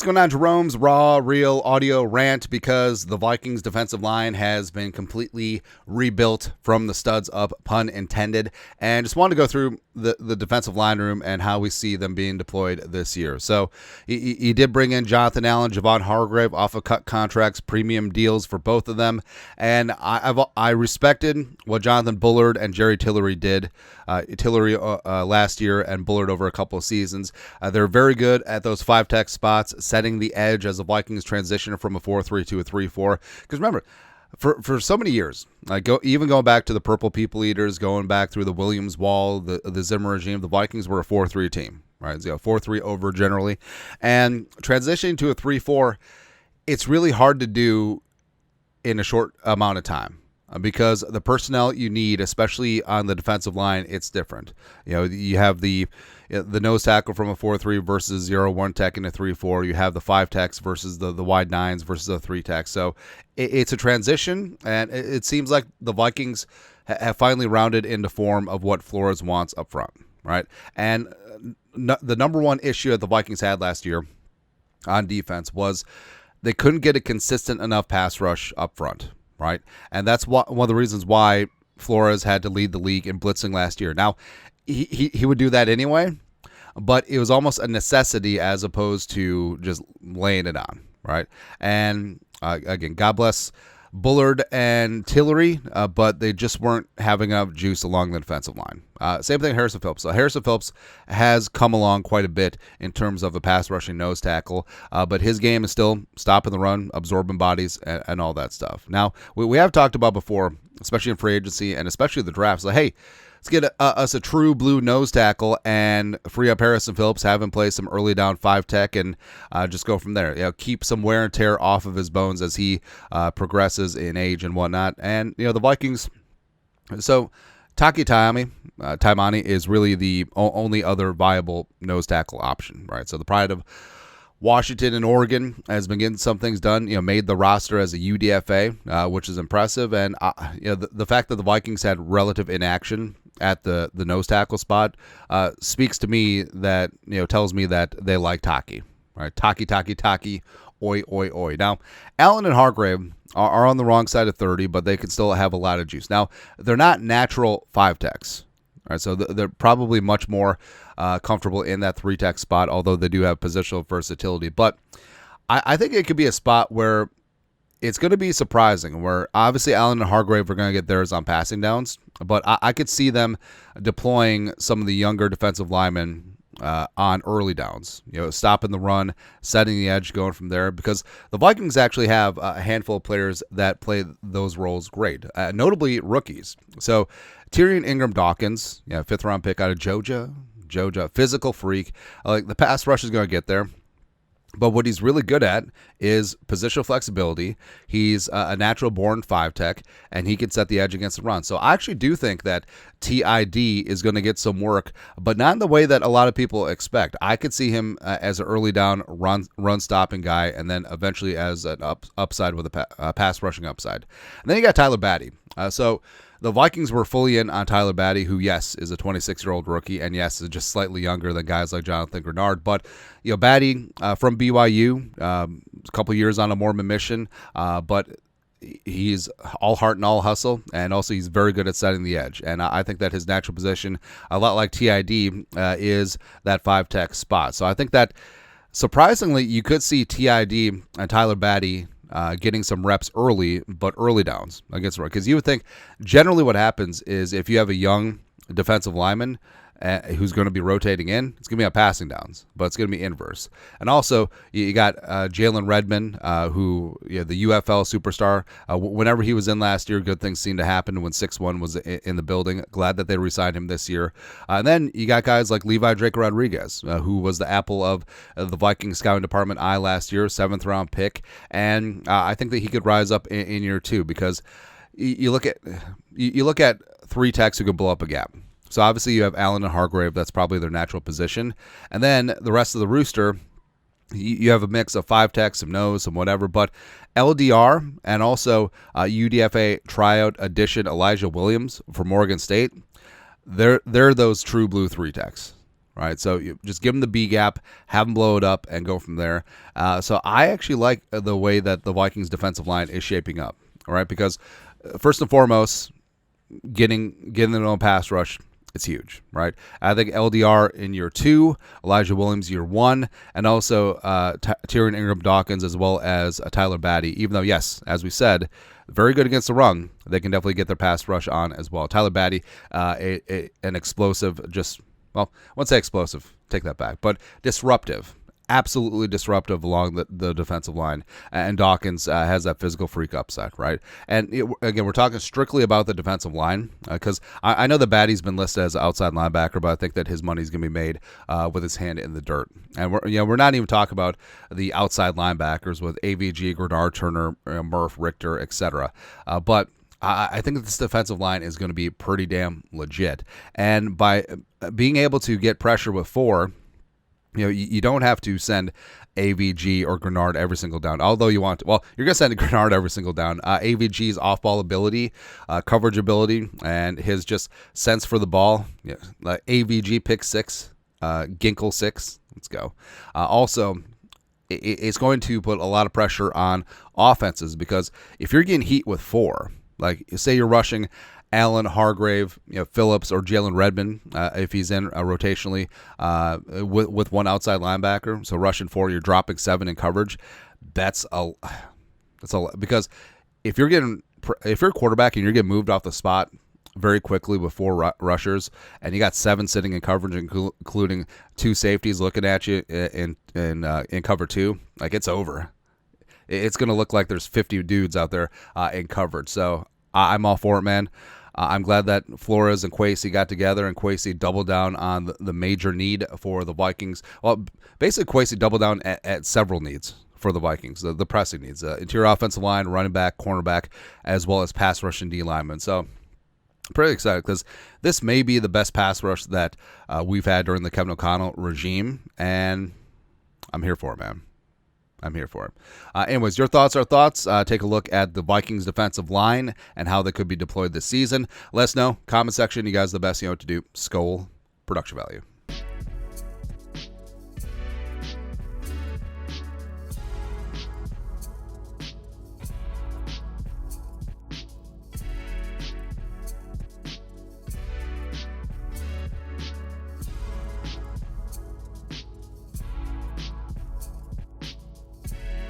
going on? Jerome's Raw Real Audio Rant, because the Vikings defensive line has been completely rebuilt from the studs up, pun intended, and just wanted to go through the defensive line room and how we see them being deployed this year. So he did bring in Jonathan Allen, Javon Hargrave off of cut contracts, premium deals for both of them, and I respected what Jonathan Bullard and Jerry Tillery did. Tillery last year and Bullard over a couple of seasons. They're very good at those 5-tech spots, setting the edge as the Vikings transition from a 4-3 to a 3-4. Because remember, for so many years, even going back to the Purple People Eaters, going back through the Williams Wall, the Zimmer regime, the Vikings were a 4-3 team, right? So 4-3 over generally. And transitioning to a 3-4, it's really hard to do in a short amount of time. Because the personnel you need, especially on the defensive line, it's different. You have the nose tackle from a 4-3 versus 0-1 tech in a 3-4. You have the 5 techs versus the wide 9s versus the 3 techs. So it's a transition, and it seems like the Vikings have finally rounded into form of what Flores wants up front, right? And the number one issue that the Vikings had last year on defense was they couldn't get a consistent enough pass rush up front. Right, and that's one of the reasons why Flores had to lead the league in blitzing last year. Now, he would do that anyway, but it was almost a necessity as opposed to just laying it on, right? And again, God bless Bullard and Tillery, but they just weren't having enough juice along the defensive line. Same thing Harrison Phillips. So Harrison Phillips has come along quite a bit in terms of a pass rushing nose tackle, but his game is still stopping the run, absorbing bodies, and all that stuff. Now, we have talked about before, especially in free agency and especially the drafts, like, hey, let's get us a true blue nose tackle and free up Harrison Phillips, have him play some early down 5-tech, and just go from there. Keep some wear and tear off of his bones as he progresses in age and whatnot. And the Vikings. So Taki Taimani is really the only other viable nose tackle option, right? So the pride of Washington and Oregon has been getting some things done, made the roster as a UDFA, which is impressive. And the fact that the Vikings had relative inaction at the nose tackle spot speaks to me that, tells me that they like Taki, right? Taki, oi, oi, oi. Now, Allen and Hargrave are on the wrong side of 30, but they can still have a lot of juice. Now, they're not natural 5-techs. Right, so they're probably much more comfortable in that 3-tech spot, although they do have positional versatility. But I think it could be a spot where it's going to be surprising, where obviously Allen and Hargrave are going to get theirs on passing downs, but I could see them deploying some of the younger defensive linemen on early downs, stopping the run, setting the edge, going from there, because the Vikings actually have a handful of players that play those roles great, notably rookies. So Tyrion Ingram-Dawkins, 5th-round pick out of Georgia, physical freak. Like, the pass rush is going to get there. But what he's really good at is positional flexibility. He's a natural-born 5-tech, and he can set the edge against the run. So I actually do think that TID is going to get some work, but not in the way that a lot of people expect. I could see him as an early down run-stopping guy, and then eventually as an upside with a pass-rushing upside. And then you got Tyler Batty. So the Vikings were fully in on Tyler Batty, who, yes, is a 26-year-old rookie, and yes, is just slightly younger than guys like Jonathan Grenard. But, Batty from BYU, a couple years on a Mormon mission, but he's all heart and all hustle, and also he's very good at setting the edge. And I think that his natural position, a lot like TID, is that 5-tech spot. So I think that, surprisingly, you could see TID and Tyler Batty getting some reps early, but early downs against the run. Because you would think generally what happens is if you have a young defensive lineman who's going to be rotating in, it's going to be on passing downs, but it's going to be inverse. And also, you got Jalen Redmond, who, the UFL superstar. Whenever he was in last year, good things seemed to happen when 6-1 was in the building. Glad that they re-signed him this year. And then you got guys like Levi Draco-Rodriguez, who was the apple of the Vikings scouting department eye last year, 7th-round pick. And I think that he could rise up in year 2, because you look at 3-techs who can blow up a gap. So obviously you have Allen and Hargrave. That's probably their natural position. And then the rest of the rooster, you have a mix of 5-techs, some nose, some whatever. But LDR and also UDFA tryout addition Elijah Williams from Oregon State, they're those true blue 3-techs, right? So you just give them the B gap, have them blow it up, and go from there. So I actually like the way that the Vikings defensive line is shaping up, all right? Because first and foremost, getting them on pass rush, it's huge, right? I think LDR in year 2, Elijah Williams year 1, and also Tyrion Ingram-Dawkins as well as Tyler Batty. Even though, yes, as we said, very good against the run, they can definitely get their pass rush on as well. Tyler Batty, an explosive, well, I won't say explosive, take that back, but disruptive. Absolutely disruptive along the defensive line. And Dawkins has that physical freak upside, right? And again, we're talking strictly about the defensive line because I know that Batty's been listed as an outside linebacker, but I think that his money's going to be made with his hand in the dirt. And we're not even talking about the outside linebackers with AVG, Grenard, Turner, Murph, Richter, etc. But I think that this defensive line is going to be pretty damn legit. And by being able to get pressure with 4, you don't have to send AVG or Grenard every single down, although you want to. Well, you're going to send Grenard every single down. AVG's off-ball ability, coverage ability, and his just sense for the ball. AVG pick 6, Ginkle 6. Let's go. Also, it's going to put a lot of pressure on offenses because if you're getting heat with 4, like say you're rushing Allen, Hargrave, Phillips, or Jalen Redmond if he's in rotationally with one outside linebacker. So rushing 4, you're dropping 7 in coverage. That's a because if you're a quarterback and you're getting moved off the spot very quickly with 4 rushers, and you got 7 sitting in coverage, including 2 safeties looking at you in cover 2, like it's over. It's going to look like there's 50 dudes out there in coverage. So I'm all for it, man. I'm glad that Flores and Kwesi got together and Kwesi doubled down on the major need for the Vikings. Well, basically Kwesi doubled down at several needs for the Vikings, the pressing needs, interior offensive line, running back, cornerback, as well as pass rush and D linemen. So I'm pretty excited because this may be the best pass rush that we've had during the Kevin O'Connell regime, and I'm here for it, man. I'm here for it. Anyways, your thoughts are thoughts. Take a look at the Vikings defensive line and how they could be deployed this season. Let us know. Comment section. You guys are the best. You know what to do. Skol. Production value.